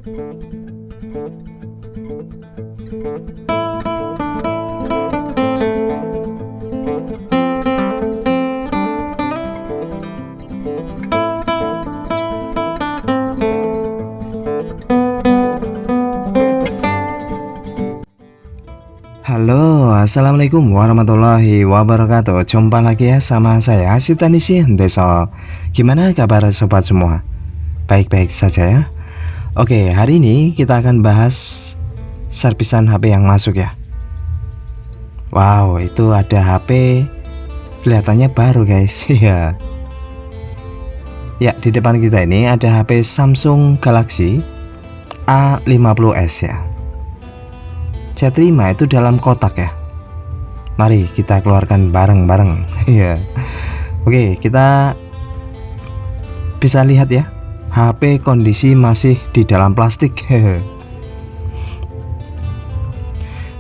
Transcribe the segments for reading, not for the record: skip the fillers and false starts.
Halo, assalamualaikum warahmatullahi wabarakatuh. Jumpa lagi ya sama saya Sitanisi Deso. Gimana kabar sobat semua? Baik-baik saja ya. Oke, hari ini kita akan bahas servisan HP yang masuk ya. Wow, itu ada HP kelihatannya baru guys. Ya. Ya, di depan kita ini ada HP Samsung Galaxy A50s ya. Saya terima itu dalam kotak ya. Mari kita keluarkan bareng-bareng. Ya. Oke, kita bisa lihat ya, HP kondisi masih di dalam plastik.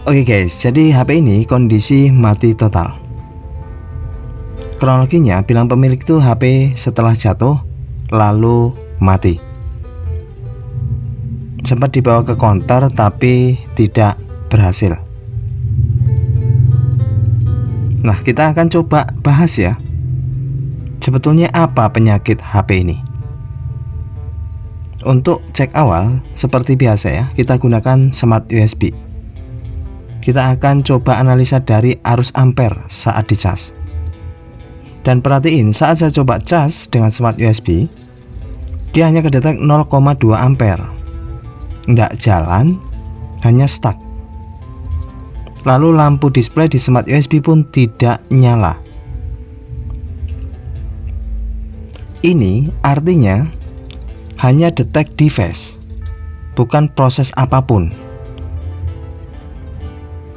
Oke guys, jadi HP ini kondisi mati total. Kronologinya bilang pemilik itu HP setelah jatuh lalu mati. Sempat dibawa ke konter tapi tidak berhasil. Nah, kita akan coba bahas ya, sebetulnya apa penyakit HP ini. Untuk cek awal seperti biasa ya, kita gunakan smart USB. Kita akan coba analisa dari arus ampere saat dicas. Dan perhatiin saat saya coba cas dengan smart USB, dia hanya kedetek 0,2 ampere. Nggak jalan, hanya stuck. Lalu lampu display di smart USB pun tidak nyala. Ini artinya hanya detect device, bukan proses apapun.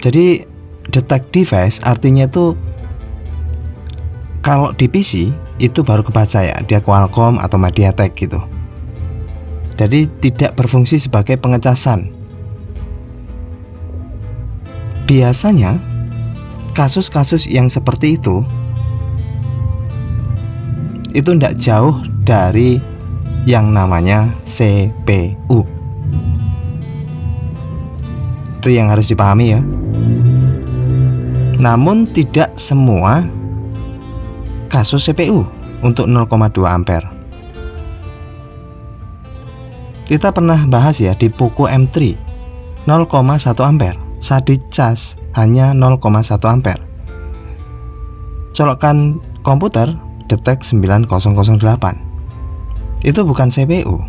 Jadi detect device artinya itu kalau di PC itu baru kebaca ya, dia Qualcomm atau MediaTek gitu. Jadi tidak berfungsi sebagai pengecasan. Biasanya kasus-kasus yang seperti itu tidak jauh dari yang namanya CPU. Itu yang harus dipahami ya. Namun tidak semua kasus CPU untuk 0,2 ampere. Kita pernah bahas ya di Poco M3 0,1 ampere. Saat dicas hanya 0,1 ampere. Colokan komputer detect 9008. Itu bukan CPU,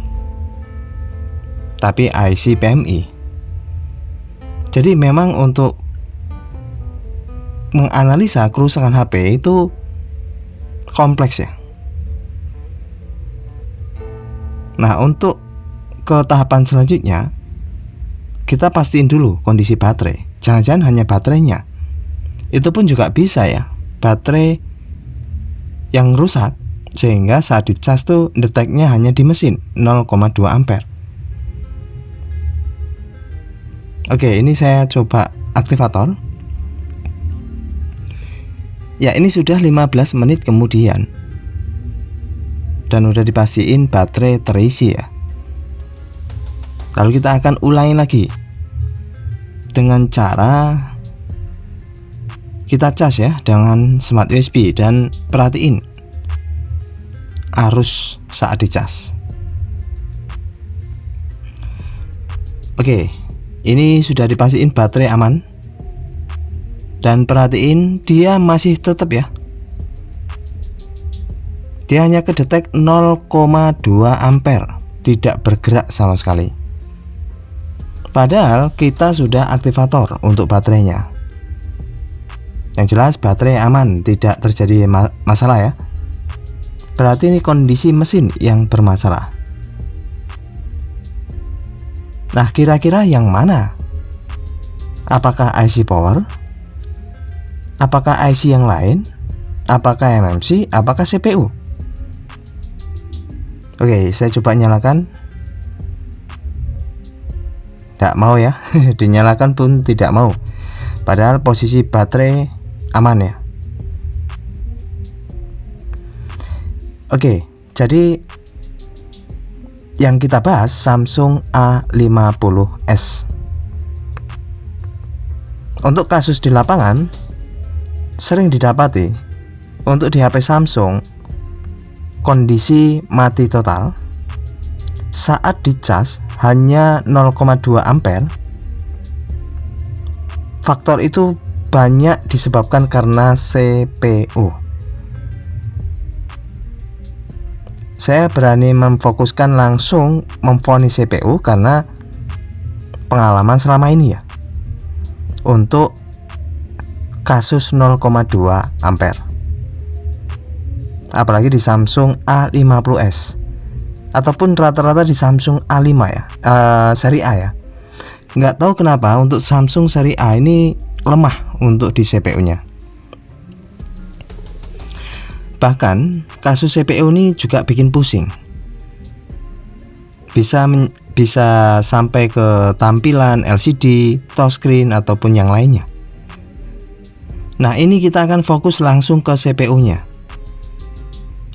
tapi IC PMI. Jadi memang untuk menganalisa kerusakan HP itu kompleks ya. Nah, untuk ke tahapan selanjutnya, kita pastiin dulu kondisi baterai. Jangan-jangan hanya baterainya. Itu pun juga bisa ya, baterai yang rusak sehingga saat dicas tuh deteknya hanya di mesin 0,2 ampere. Oke, ini saya coba aktivator. Ya, ini sudah 15 menit kemudian dan udah dipastiin baterai terisi ya. Lalu kita akan ulangi lagi dengan cara kita cas ya dengan smart USB dan perhatiin arus saat dicas. Oke, ini sudah dipastiin baterai aman dan perhatiin dia masih tetap ya. Dia hanya kedetek 0,2 ampere, tidak bergerak sama sekali. Padahal kita sudah aktivator untuk baterainya. Yang jelas baterai aman, tidak terjadi masalah ya. Berarti ini kondisi mesin yang bermasalah. Nah, kira-kira yang mana? Apakah IC power? Apakah IC yang lain? Apakah MMC? Apakah CPU? Oke, saya coba nyalakan. Tidak mau ya. Dinyalakan pun tidak mau. Padahal posisi baterai aman ya. Oke, jadi yang kita bahas Samsung A50s. Untuk kasus di lapangan sering didapati untuk di HP Samsung kondisi mati total saat dicas hanya 0,2 ampere. Faktor itu banyak disebabkan karena CPU. Saya berani memfokuskan langsung memvonis CPU karena pengalaman selama ini ya, untuk kasus 0,2 ampere, apalagi di Samsung A50s ataupun rata-rata di Samsung A5 ya, seri A ya. Nggak tahu kenapa untuk Samsung seri A ini lemah untuk di CPU-nya. Bahkan kasus CPU ini juga bikin pusing. Bisa sampai ke tampilan LCD, touchscreen ataupun yang lainnya. Nah, ini kita akan fokus langsung ke CPU-nya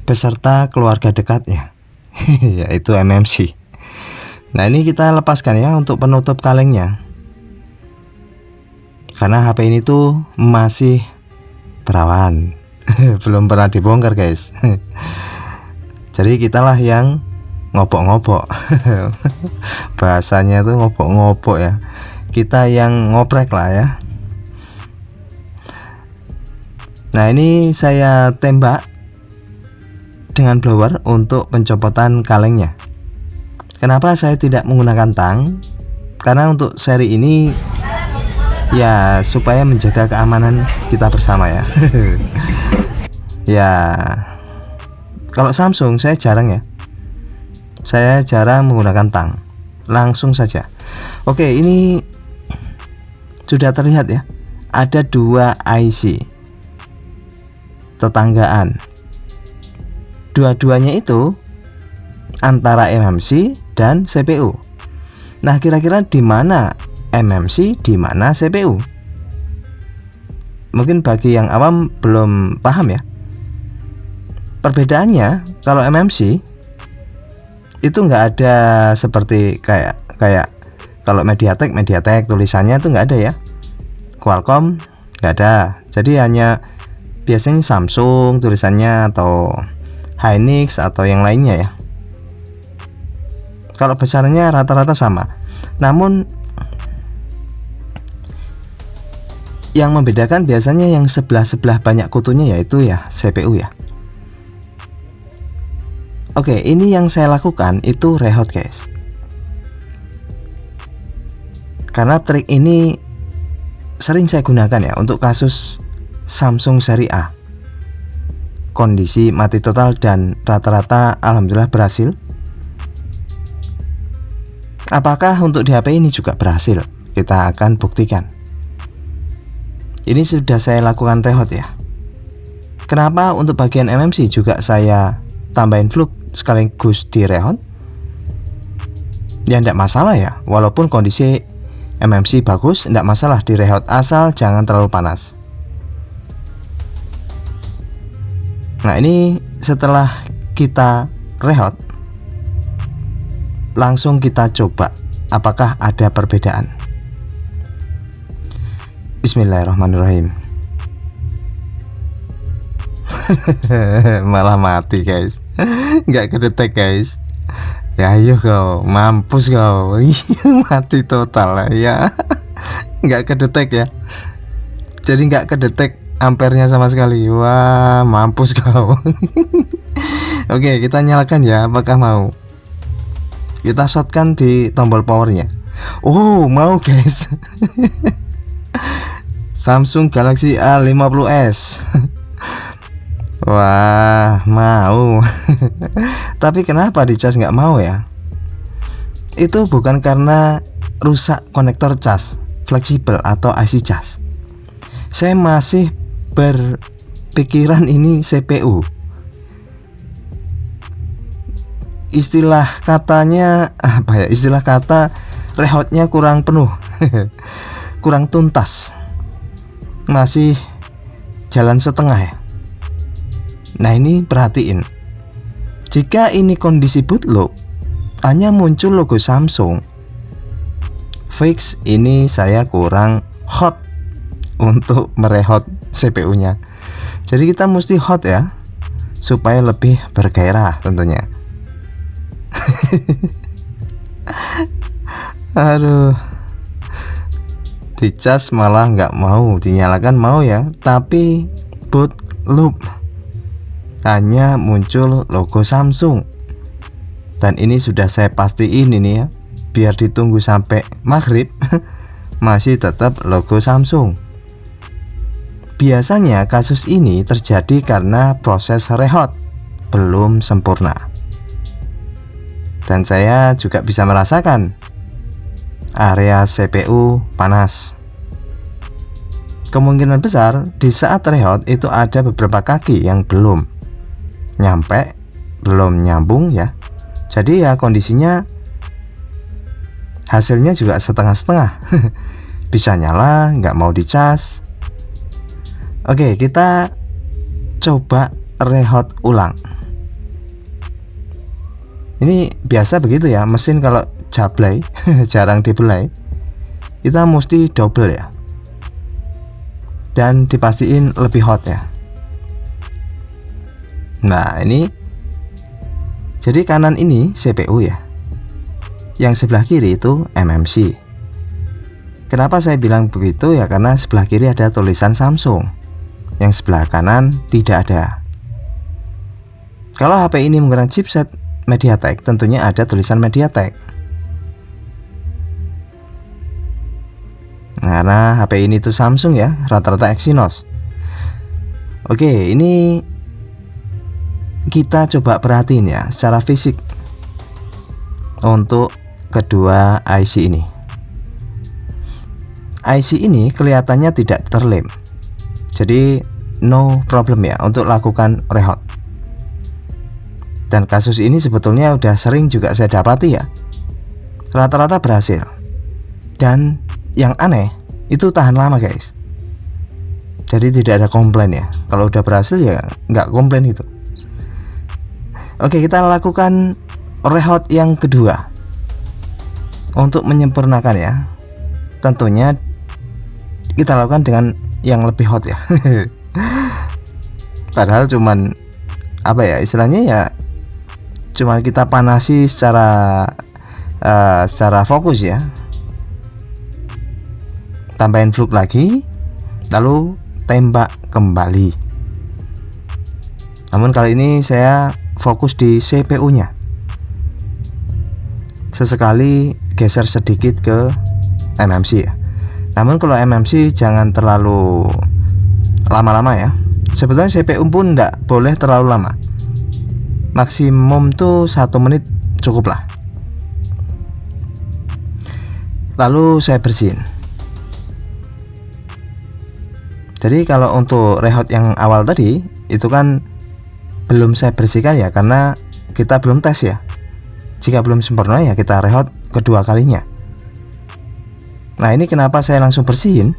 beserta keluarga dekatnya, yaitu MMC. Nah, ini kita lepaskan ya untuk penutup kalengnya, karena HP ini tuh masih perawan. Belum pernah dibongkar guys. Jadi kitalah yang ngobok-ngobok. Bahasanya tuh ngobok-ngobok ya, kita yang ngoprek lah ya. Nah, ini saya tembak dengan blower untuk pencopotan kalengnya. Kenapa saya tidak menggunakan tang? Karena untuk seri ini ya supaya menjaga keamanan kita bersama ya. Ya, kalau Samsung saya jarang ya. Saya jarang menggunakan tang. Langsung saja. Oke, ini sudah terlihat ya. Ada dua IC tetanggaan. Dua-duanya itu antara MMC dan CPU. Nah, kira-kira di mana MMC, di mana CPU? Mungkin bagi yang awam belum paham ya. Perbedaannya, kalau MMC itu nggak ada seperti kayak kalau MediaTek tulisannya itu nggak ada ya. Qualcomm nggak ada. Jadi hanya biasanya Samsung tulisannya atau Hynix atau yang lainnya ya. Kalau besarnya rata-rata sama. Namun yang membedakan biasanya yang sebelah-sebelah banyak kutunya, yaitu ya CPU ya. Oke, ini yang saya lakukan itu rehot guys. Karena trik ini sering saya gunakan ya untuk kasus Samsung seri A. Kondisi mati total dan rata-rata alhamdulillah berhasil. Apakah untuk di HP ini juga berhasil? Kita akan buktikan. Ini sudah saya lakukan rehot ya. Kenapa untuk bagian MMC juga saya tambahin flux sekaligus di rehot? Ya tidak masalah ya. Walaupun kondisi MMC bagus, tidak masalah di rehot, asal jangan terlalu panas. Nah, ini setelah kita rehot, langsung kita coba apakah ada perbedaan. Bismillahirrahmanirrahim. Malah mati guys. Nggak kedetek guys. Ya ayo kau, mampus kau. Mati total ya. Nggak kedetek ya. Jadi nggak kedetek ampernya sama sekali. Wah, mampus kau. Oke, kita nyalakan ya. Apakah mau? Kita shotkan di tombol powernya. Oh, mau guys. Samsung Galaxy A50s. Wah, mau. Tapi kenapa dicas nggak mau ya? Itu bukan karena rusak konektor cas fleksibel atau IC cas. Saya masih berpikiran ini CPU. Istilah katanya apa ya? Istilah kata rehotnya kurang penuh. Kurang tuntas. Masih jalan setengah ya. Nah, ini perhatiin. Jika ini kondisi bootloop, hanya muncul logo Samsung. Fix ini saya kurang hot untuk merehot CPU-nya. Jadi kita mesti hot ya, supaya lebih bergairah tentunya. Aduh, dicas malah nggak mau, dinyalakan mau ya, tapi boot loop hanya muncul logo Samsung. Dan ini sudah saya pastiin ini ya, biar ditunggu sampai maghrib masih tetap logo Samsung. Biasanya kasus ini terjadi karena proses rehot belum sempurna. Dan saya juga bisa merasakan area CPU panas. Kemungkinan besar di saat rehot itu ada beberapa kaki yang belum nyampe, belum nyambung ya. Jadi ya kondisinya hasilnya juga setengah-setengah. Bisa nyala, nggak mau dicas. Oke, kita coba rehot ulang. Ini biasa begitu ya, mesin kalau jablay jarang dibelai, kita mesti double ya, dan dipastiin lebih hot ya. Nah ini, jadi kanan ini CPU ya, yang sebelah kiri itu MMC. Kenapa saya bilang begitu ya, karena sebelah kiri ada tulisan Samsung, yang sebelah kanan tidak ada. Kalau HP ini menggunakan chipset MediaTek, tentunya ada tulisan MediaTek. Karena HP ini tuh Samsung ya, rata-rata Exynos. Oke, ini kita coba perhatiin ya secara fisik untuk kedua IC ini. IC ini kelihatannya tidak terlem, jadi no problem ya untuk lakukan rehot. Dan kasus ini sebetulnya udah sering juga saya dapati ya, rata-rata berhasil. Dan yang aneh itu tahan lama guys, jadi tidak ada komplain ya. Kalau udah berhasil ya nggak komplain itu. Oke, kita lakukan rehot yang kedua untuk menyempurnakan ya. Tentunya kita lakukan dengan yang lebih hot ya. Padahal cuman apa ya istilahnya ya, cuman kita panasi secara fokus ya. Tambahin flux lagi, lalu tembak kembali. Namun kali ini saya fokus di CPU-nya. Sesekali geser sedikit ke MMC ya. Namun kalau MMC jangan terlalu lama-lama ya. Sebetulnya CPU pun tidak boleh terlalu lama. Maksimum tuh 1 menit cukup lah. Lalu saya bersihin. Jadi kalau untuk rehot yang awal tadi itu kan belum saya bersihkan ya, karena kita belum tes ya. Jika belum sempurna ya kita rehot kedua kalinya. Nah ini kenapa saya langsung bersihin,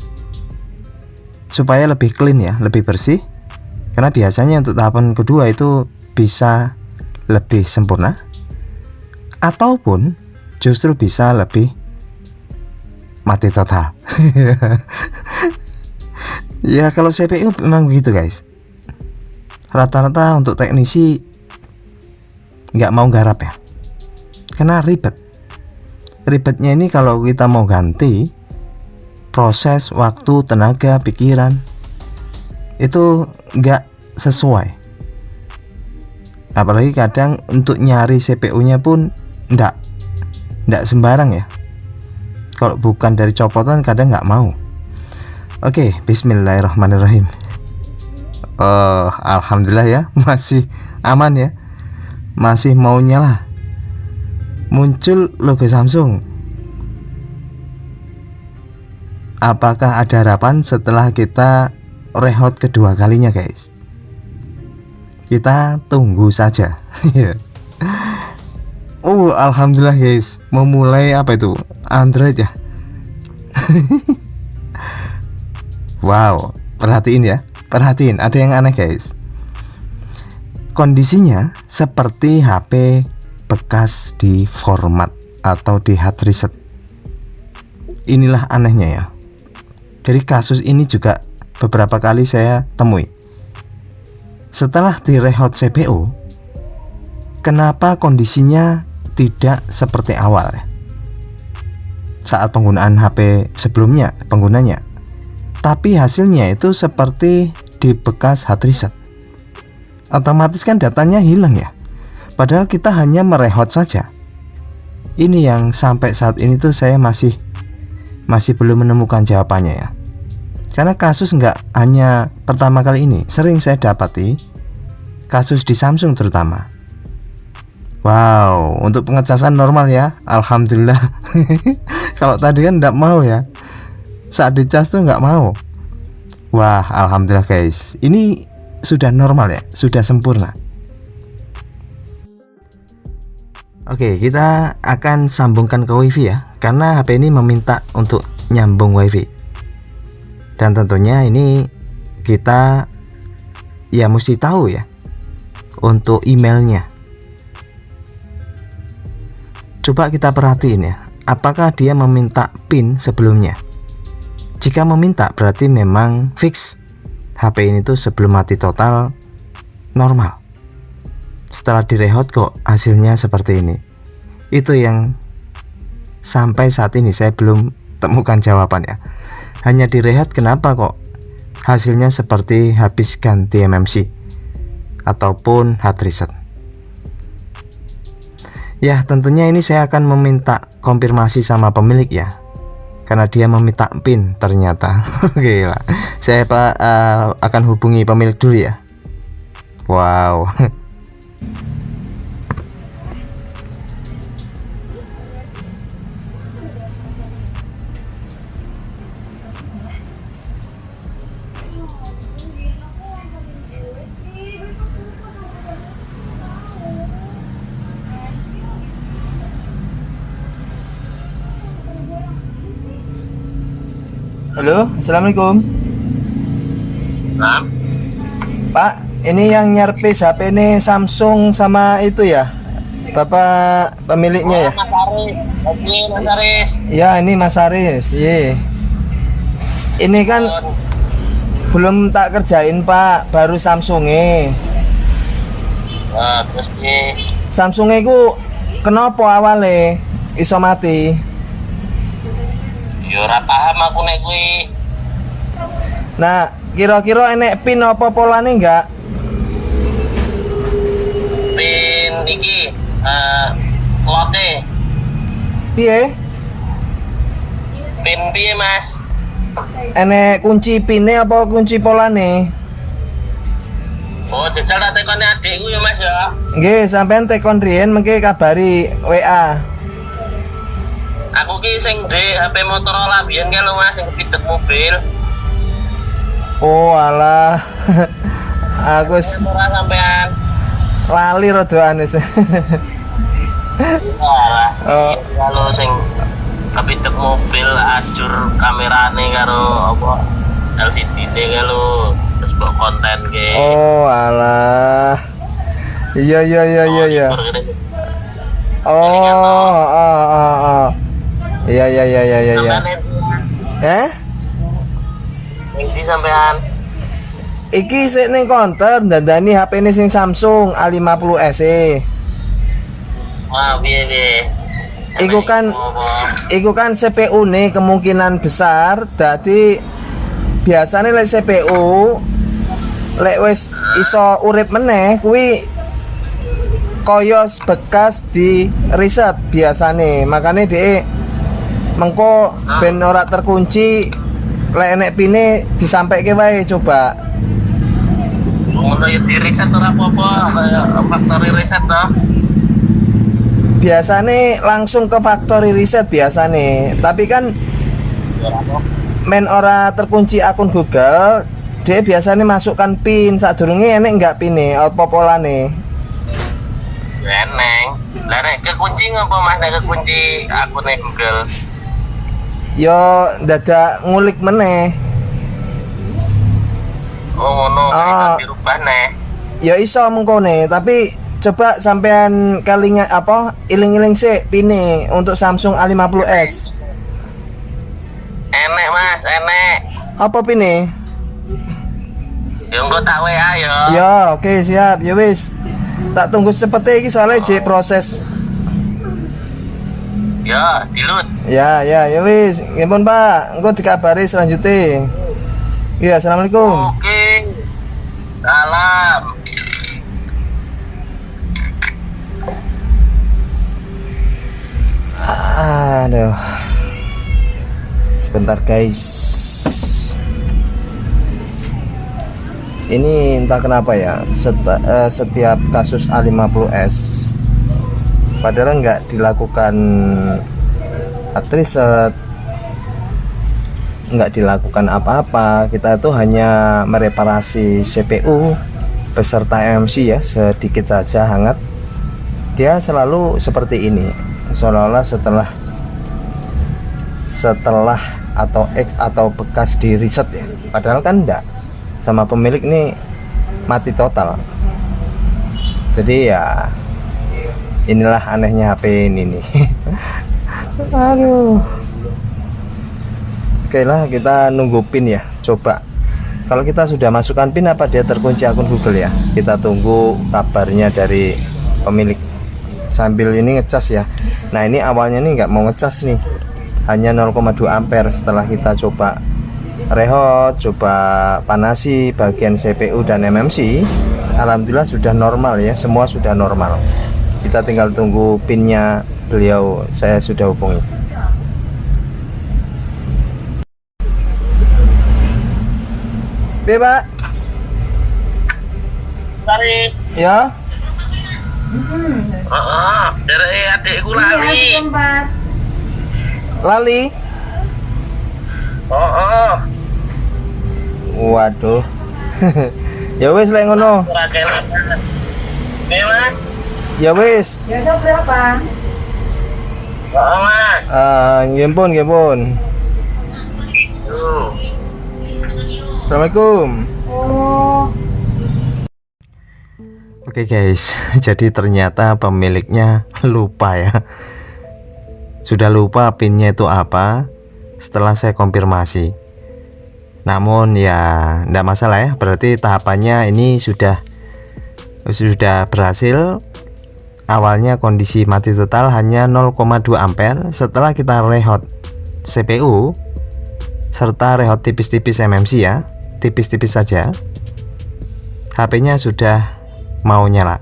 supaya lebih clean ya, lebih bersih. Karena biasanya untuk tahapan kedua itu bisa lebih sempurna, ataupun justru bisa lebih mati total. Ya kalau CPU memang begitu guys. Rata-rata untuk teknisi nggak mau garap ya, karena ribet. Ribetnya ini kalau kita mau ganti, proses, waktu, tenaga, pikiran itu nggak sesuai. Apalagi kadang untuk nyari CPU-nya pun nggak sembarang ya. Kalau bukan dari copotan kadang nggak mau. Oke, bismillahirrahmanirrahim. Alhamdulillah ya, masih aman ya, masih mau nyala. Muncul logo Samsung. Apakah ada harapan setelah kita rehot kedua kalinya guys? Kita tunggu saja. Alhamdulillah guys, memulai apa itu Android ya. Wow, perhatiin ya, perhatiin, ada yang aneh guys. Kondisinya seperti HP bekas di format atau di hard reset. Inilah anehnya ya. Jadi kasus ini juga beberapa kali saya temui. Setelah di rehot CPU, kenapa kondisinya tidak seperti awal ya? Saat penggunaan HP sebelumnya penggunanya, tapi hasilnya itu seperti di bekas hard reset. Otomatis kan datanya hilang ya, padahal kita hanya merehot saja. Ini yang sampai saat ini tuh saya masih belum menemukan jawabannya ya. Karena kasus nggak hanya pertama kali ini, sering saya dapati kasus di Samsung terutama. Wow, untuk pengecasan normal ya, alhamdulillah. Kalau tadi kan nggak mau ya, saat dicas tuh nggak mau. Wah, alhamdulillah guys, ini sudah normal ya, sudah sempurna. Oke, kita akan sambungkan ke WiFi ya, karena HP ini meminta untuk nyambung WiFi. Dan tentunya ini kita ya mesti tahu ya untuk emailnya. Coba kita perhatiin ya, apakah dia meminta PIN sebelumnya. Jika meminta berarti memang fix HP ini tuh sebelum mati total normal. Setelah direhot kok hasilnya seperti ini. Itu yang sampai saat ini saya belum temukan jawabannya. Hanya direhot kenapa kok hasilnya seperti habis ganti MMC ataupun hard reset. Ya tentunya ini saya akan meminta konfirmasi sama pemilik ya, karena dia meminta PIN ternyata. Oke lah, saya akan hubungi pemilik dulu ya. Wow. Halo, assalamualaikum. Nah, Pak, ini yang nyerpis HP ini Samsung sama itu ya, Bapak pemiliknya ya? Mas Aris. Oke, Mas Aris. Ya, ini Mas Aris. Iya. Ini kan belum tak kerjain Pak, baru Samsungnya. Nah, terus nih, Samsungnya ku kenapa awalnya iso mati? yo ora paham aku nek kuwi. Nah, kira-kira enek pin apa polane enggak? Pin iki lote. Piye? Pin piye, Mas? Enek kunci pinnya apa kunci polane? Oh, jajal tak tekone adikku ya, Mas ya. Nggih, sampean tekon riyen mengke kabari WA. Aku ki sing ndek HP Motorola biyen kan lho, Mas, sing kepidek mobil. Oh, alah. Aku Ora sampean. lali rada anes. Alah. Oh. Kalau sing kepidek mobil ajur kamerane karo apa LCD-ne kalau terus mbok konten ke. Oh, alah. Iya. Oh. Iya. Ini sampean. Iki sik ning konter ndandani HP ini sing Samsung A50 SE. Wah, piye. Iku kan CPU nih kemungkinan besar dadi biasanya lek CPU lek wis iso urip meneh kuwi kaya bekas di reset biasane. Makane dhek mengko ben ora terkunci lek enek pine disampaike wae coba. Ngono ya di reset ora apa-apa, factory reset toh. Biasane langsung ke factory reset biasane, tapi kan men ora terkunci akun Google, dia biasanya masukkan pin sadurunge enek enggak pine apa polane. Eneng. Lah nek kekunci ngopo Mas nek kekunci akune Google? Yo dadak ngulik meneh. Oh ngono, bisa dirubah neh. Ya iso mengkone, tapi coba sampean kalingan apa iling-iling sih pine untuk Samsung A50s. Enek Mas, enek. Apa pine? Yo engko tak WA yo. Ya, oke siap. Ya wis. Tak tunggu cepete iki soalnya J proses. Ya, dilut. Ya wis. Nggih pun Pak, engko dikabari selanjutnya. Iya, assalamualaikum. Oke. Salam. Aduh. Sebentar guys. Ini entah kenapa ya setiap kasus A50s padahal nggak dilakukan riset, nggak dilakukan apa-apa, kita tuh hanya mereparasi CPU beserta MC ya, sedikit saja hangat. Dia selalu seperti ini, seolah-olah setelah atau bekas di riset ya, padahal kan enggak, sama pemilik ini mati total. Jadi ya inilah anehnya HP ini nih. Aduh. Oke lah, kita nunggu pin ya. Coba kalau kita sudah masukkan pin, apa dia terkunci akun Google ya? Kita tunggu kabarnya dari pemilik sambil ini ngecas ya. Nah ini awalnya nih nggak mau ngecas nih, hanya 0,2 ampere. Setelah kita coba rehot, coba panasi bagian CPU dan MMC, alhamdulillah sudah normal ya, semua sudah normal. Kita tinggal tunggu pinnya beliau, saya sudah hubungi. Pak. Tarik. Ya. Dari adikku lali. Lali. Waduh. Ya wis lek ngono. Mas. Ya wis. Ya berapa? Mas. Nggih pun. Assalamualaikum. Oh. Oke guys, jadi ternyata pemiliknya lupa ya. Sudah lupa pinnya itu apa setelah saya konfirmasi. Namun ya enggak masalah ya, berarti tahapannya ini sudah berhasil. Awalnya kondisi mati total hanya 0,2 ampere. Setelah kita rehot CPU serta rehot tipis-tipis MMC ya, tipis-tipis saja, HP-nya sudah mau nyala.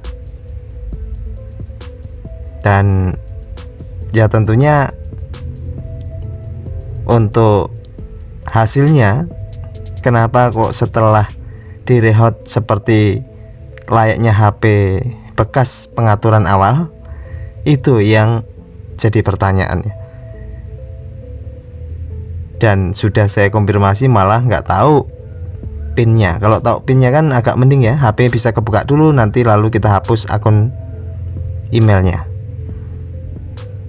Dan ya tentunya untuk hasilnya, kenapa kok setelah direhot seperti layaknya HP bekas pengaturan awal, itu yang jadi pertanyaannya. Dan sudah saya konfirmasi malah nggak tahu pinnya. Kalau tahu pinnya kan agak mending ya, HP bisa kebuka dulu, nanti lalu kita hapus akun emailnya.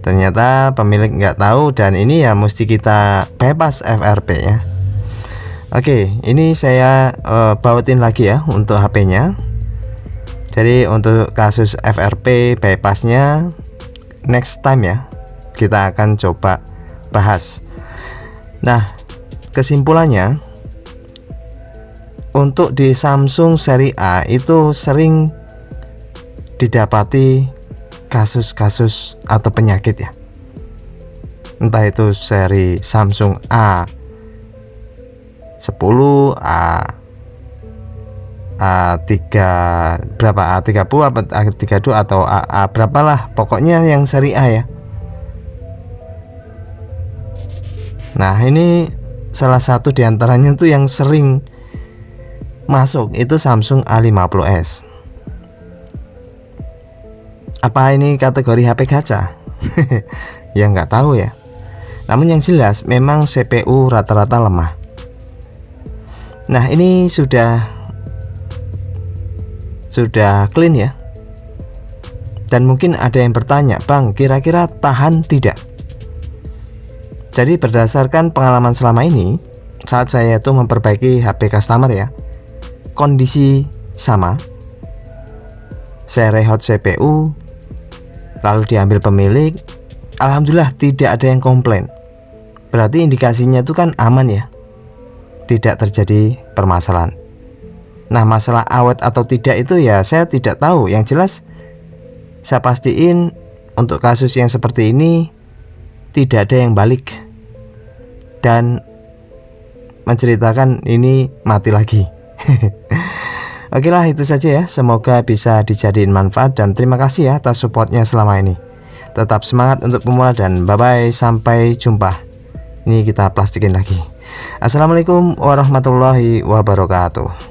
Ternyata pemilik nggak tahu, dan ini ya mesti kita bypass FRP ya. Oke, ini saya bautin lagi ya untuk HP-nya. Jadi untuk kasus FRP bypassnya next time ya, kita akan coba bahas. Nah, kesimpulannya untuk di Samsung seri A itu sering didapati kasus-kasus atau penyakit ya. Entah itu seri Samsung A10, A3 berapa, A30 apa A32 atau A berapalah, pokoknya yang seri A ya. Nah, ini salah satu diantaranya tuh yang sering masuk itu Samsung A50s. Apa ini kategori HP gacha? Ya nggak tahu ya. Namun yang jelas memang CPU rata-rata lemah. Nah, ini sudah clean ya. Dan mungkin ada yang bertanya, Bang, kira-kira tahan tidak? Jadi berdasarkan pengalaman selama ini, saat saya itu memperbaiki HP customer ya, kondisi sama saya rehot CPU, lalu diambil pemilik, alhamdulillah tidak ada yang komplain. Berarti indikasinya itu kan aman ya, tidak terjadi permasalahan. Nah, masalah awet atau tidak itu ya saya tidak tahu. Yang jelas saya pastiin untuk kasus yang seperti ini tidak ada yang balik dan menceritakan ini mati lagi. Oke lah, itu saja ya. Semoga bisa dijadiin manfaat dan terima kasih ya atas supportnya selama ini. Tetap semangat untuk pemula dan bye bye, sampai jumpa. Ini kita plastikin lagi. Assalamualaikum warahmatullahi wabarakatuh.